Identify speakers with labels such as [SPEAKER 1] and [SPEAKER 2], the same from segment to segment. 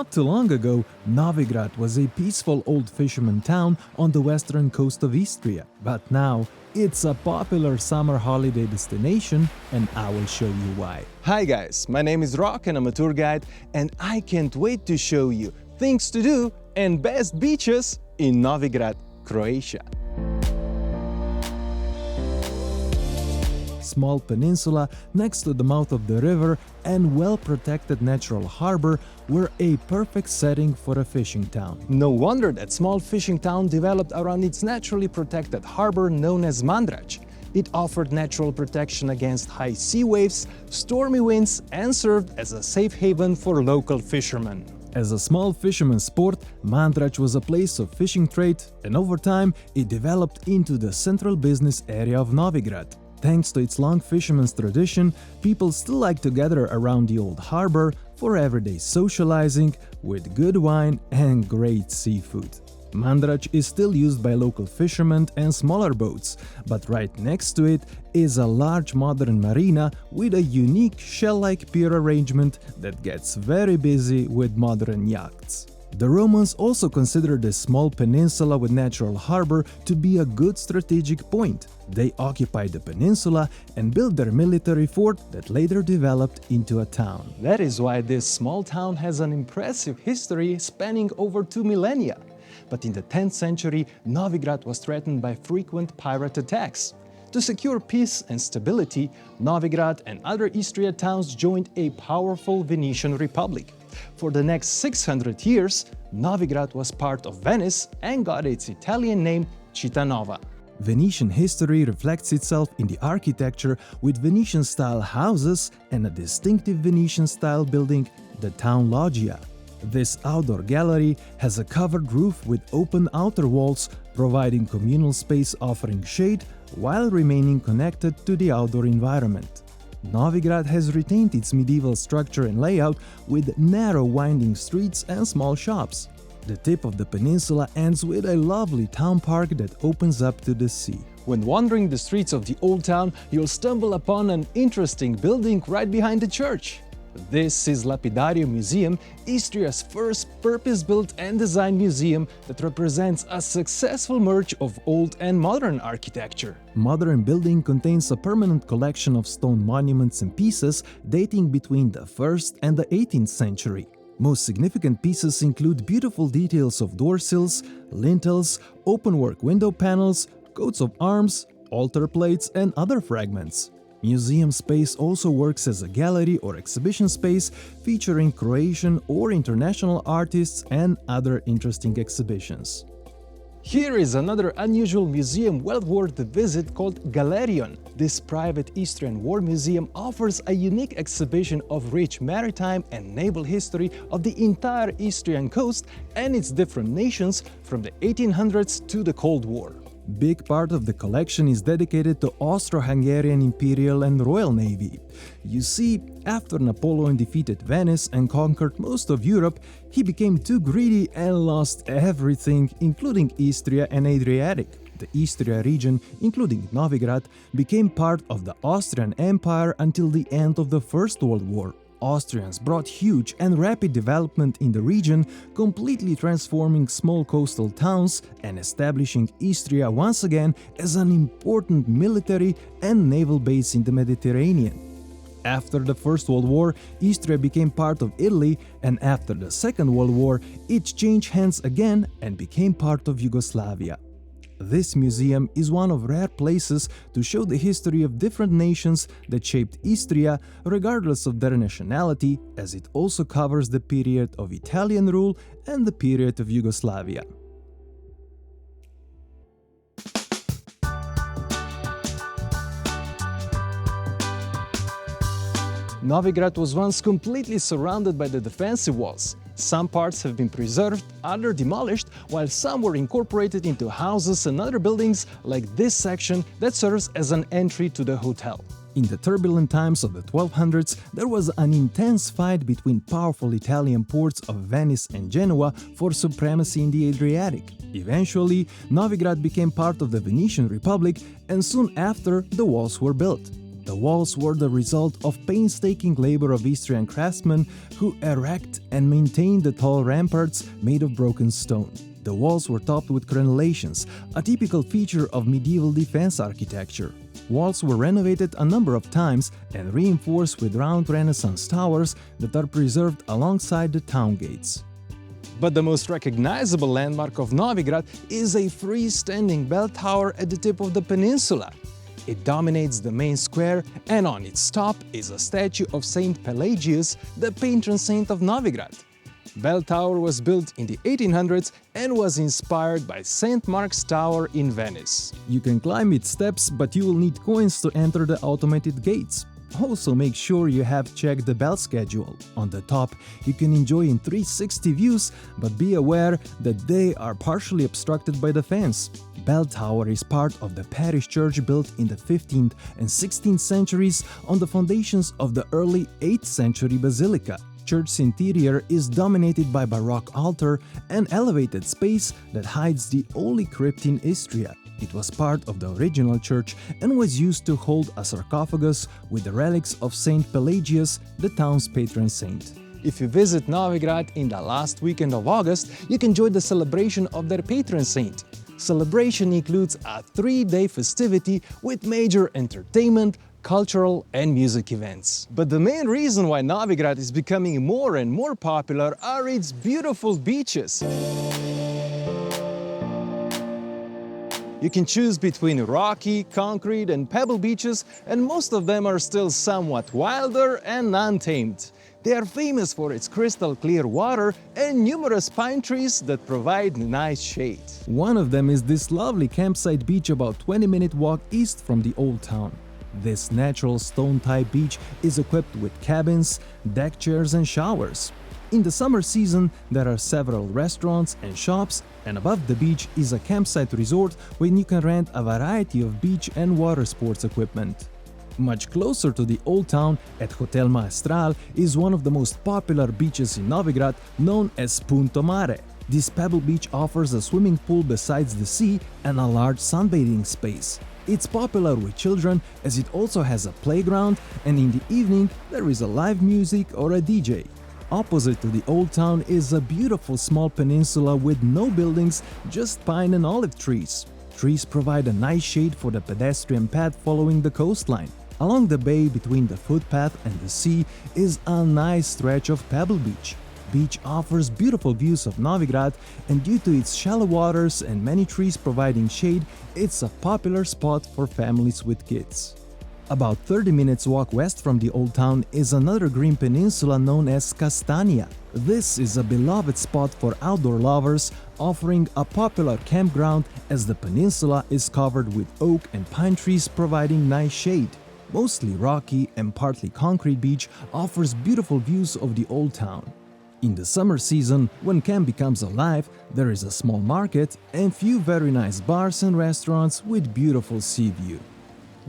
[SPEAKER 1] Not too long ago, Novigrad was a peaceful old fisherman town on the western coast of Istria, but now it's a popular summer holiday destination, and I will show you why.
[SPEAKER 2] Hi guys, my name is Rok and I'm a tour guide, and I can't wait to show you things to do and best beaches in Novigrad, Croatia.
[SPEAKER 1] Small peninsula next to the mouth of the river and well-protected natural harbor were a perfect setting for a fishing town.
[SPEAKER 2] No wonder that small fishing town developed around its naturally protected harbor known as Mandrač. It offered natural protection against high sea waves, stormy winds, and served as a safe haven for local fishermen.
[SPEAKER 1] As a small fisherman's port, Mandrač was a place of fishing trade, and over time it developed into the central business area of Novigrad. Thanks to its long fisherman's tradition, people still like to gather around the old harbor for everyday socializing with good wine and great seafood. Mandrač is still used by local fishermen and smaller boats, but right next to it is a large modern marina with a unique shell-like pier arrangement that gets very busy with modern yachts. The Romans also considered this small peninsula with natural harbor to be a good strategic point. They occupied the peninsula and built their military fort that later developed into a town.
[SPEAKER 2] That is why this small town has an impressive history spanning over 2 millennia. But in the 10th century, Novigrad was threatened by frequent pirate attacks. To secure peace and stability, Novigrad and other Istria towns joined a powerful Venetian republic. For the next 600 years, Novigrad was part of Venice and got its Italian name Cittanova.
[SPEAKER 1] Venetian history reflects itself in the architecture with Venetian-style houses and a distinctive Venetian-style building, the town loggia. This outdoor gallery has a covered roof with open outer walls, providing communal space offering shade while remaining connected to the outdoor environment. Novigrad has retained its medieval structure and layout with narrow winding streets and small shops. The tip of the peninsula ends with a lovely town park that opens up to the sea.
[SPEAKER 2] When wandering the streets of the old town, you'll stumble upon an interesting building right behind the church. This is Lapidarium Museum, Istria's first purpose-built and designed museum that represents a successful merge of old and modern architecture.
[SPEAKER 1] Modern building contains a permanent collection of stone monuments and pieces dating between the 1st and the 18th century. Most significant pieces include beautiful details of door sills, lintels, openwork window panels, coats of arms, altar plates, and other fragments. Museum space also works as a gallery or exhibition space featuring Croatian or international artists and other interesting exhibitions.
[SPEAKER 2] Here is another unusual museum well worth the visit called Gallerion. This private Istrian war museum offers a unique exhibition of rich maritime and naval history of the entire Istrian coast and its different nations from the 1800s to the Cold War.
[SPEAKER 1] Big part of the collection is dedicated to Austro-Hungarian Imperial and Royal Navy. You see, after Napoleon defeated Venice and conquered most of Europe, he became too greedy and lost everything, including Istria and Adriatic. The Istria region, including Novigrad, became part of the Austrian Empire until the end of the First World War. Austrians brought huge and rapid development in the region, completely transforming small coastal towns and establishing Istria once again as an important military and naval base in the Mediterranean. After the First World War, Istria became part of Italy, and after the Second World War, it changed hands again and became part of Yugoslavia. This museum is one of rare places to show the history of different nations that shaped Istria regardless of their nationality, as it also covers the period of Italian rule and the period of Yugoslavia.
[SPEAKER 2] Novigrad was once completely surrounded by the defensive walls. Some parts have been preserved, others demolished, while some were incorporated into houses and other buildings like this section that serves as an entry to the hotel.
[SPEAKER 1] In the turbulent times of the 1200s, there was an intense fight between powerful Italian ports of Venice and Genoa for supremacy in the Adriatic. Eventually, Novigrad became part of the Venetian Republic, and soon after, the walls were built. The walls were the result of painstaking labor of Istrian craftsmen who erect and maintained the tall ramparts made of broken stone. The walls were topped with crenellations, a typical feature of medieval defense architecture. Walls were renovated a number of times and reinforced with round Renaissance towers that are preserved alongside the town gates.
[SPEAKER 2] But the most recognizable landmark of Novigrad is a freestanding bell tower at the tip of the peninsula. It dominates the main square, and on its top is a statue of Saint Pelagius, the patron saint of Novigrad. Bell Tower was built in the 1800s and was inspired by St. Mark's Tower in Venice.
[SPEAKER 1] You can climb its steps, but you will need coins to enter the automated gates. Also make sure you have checked the bell schedule. On the top, you can enjoy in 360 views, but be aware that they are partially obstructed by the fence. Bell Tower is part of the parish church built in the 15th and 16th centuries on the foundations of the early 8th century basilica. Church's interior is dominated by Baroque altar and elevated space that hides the only crypt in Istria. It was part of the original church and was used to hold a sarcophagus with the relics of Saint Pelagius, the town's patron saint.
[SPEAKER 2] If you visit Novigrad in the last weekend of August, you can join the celebration of their patron saint. Celebration includes a 3-day festivity with major entertainment, cultural and music events. But the main reason why Novigrad is becoming more and more popular are its beautiful beaches. You can choose between rocky, concrete and pebble beaches, and most of them are still somewhat wilder and untamed. They are famous for its crystal clear water and numerous pine trees that provide nice shade.
[SPEAKER 1] One of them is this lovely campsite beach about 20-minute walk east from the old town. This natural stone-type beach is equipped with cabins, deck chairs and showers. In the summer season, there are several restaurants and shops, and above the beach is a campsite resort where you can rent a variety of beach and water sports equipment. Much closer to the old town, at Hotel Maestral, is one of the most popular beaches in Novigrad, known as Punto Mare. This pebble beach offers a swimming pool besides the sea and a large sunbathing space. It's popular with children as it also has a playground, and in the evening there is a live music or a DJ. Opposite to the old town is a beautiful small peninsula with no buildings, just pine and olive trees. Trees provide a nice shade for the pedestrian path following the coastline. Along the bay between the footpath and the sea is a nice stretch of pebble beach. Beach offers beautiful views of Novigrad, and due to its shallow waters and many trees providing shade, it's a popular spot for families with kids. About 30 minutes walk west from the old town is another green peninsula known as Kastanija. This is a beloved spot for outdoor lovers, offering a popular campground as the peninsula is covered with oak and pine trees providing nice shade. Mostly rocky and partly concrete beach offers beautiful views of the old town. In the summer season, when camp becomes alive, there is a small market and few very nice bars and restaurants with beautiful sea view.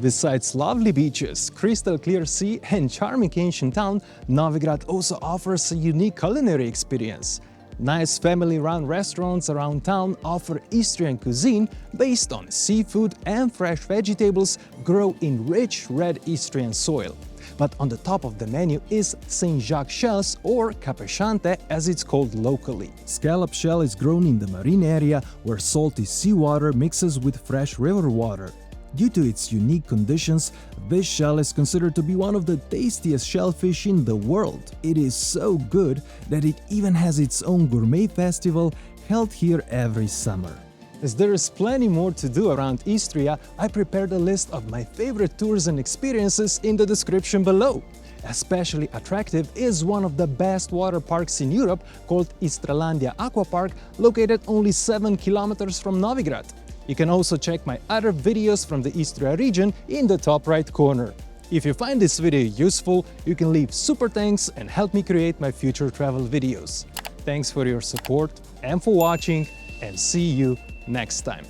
[SPEAKER 2] Besides lovely beaches, crystal clear sea and charming ancient town, Novigrad also offers a unique culinary experience. Nice family-run restaurants around town offer Istrian cuisine based on seafood and fresh vegetables grown in rich red Istrian soil. But on the top of the menu is St. Jacques shells, or Kapesante as it's called locally.
[SPEAKER 1] Scallop shell is grown in the marine area where salty seawater mixes with fresh river water. Due to its unique conditions, this shell is considered to be one of the tastiest shellfish in the world. It is so good that it even has its own gourmet festival held here every summer.
[SPEAKER 2] As there is plenty more to do around Istria, I prepared a list of my favorite tours and experiences in the description below. Especially attractive is one of the best water parks in Europe called Istralandia Aquapark, located only 7 kilometers from Novigrad. You can also check my other videos from the Istria region in the top right corner. If you find this video useful, you can leave super thanks and help me create my future travel videos. Thanks for your support and for watching, and see you next time.